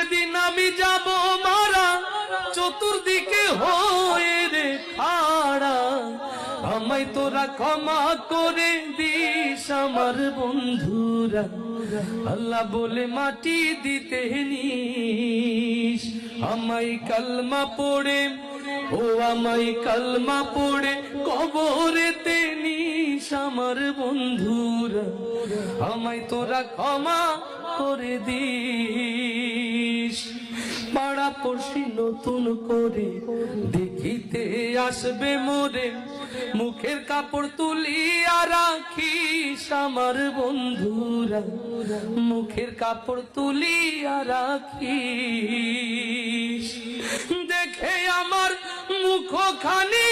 যেদিন আমি যাব মারা, চতুর্দিকে হয়ে রে খাড়া, আমায় তোরা ক্ষমা করে দিস আমার বন্ধুরা, আল্লাহ বলে মাটি দিতে নিস। আমায় কালমা পড়ে, ও আমায় কালমা পড়ে কবরেতে নিস আমার বন্ধুরা, আমায় তোরা ক্ষমা করে দিস। পাড়া পড়শি নতুন করে দেখিতে আসবে মোরে, মুখের কাপড় তুলিয়া রাখিস আমার বন্ধুরা, মুখের কাপড় তুলিয়া রাখিস। দেখে আমার মুখখানি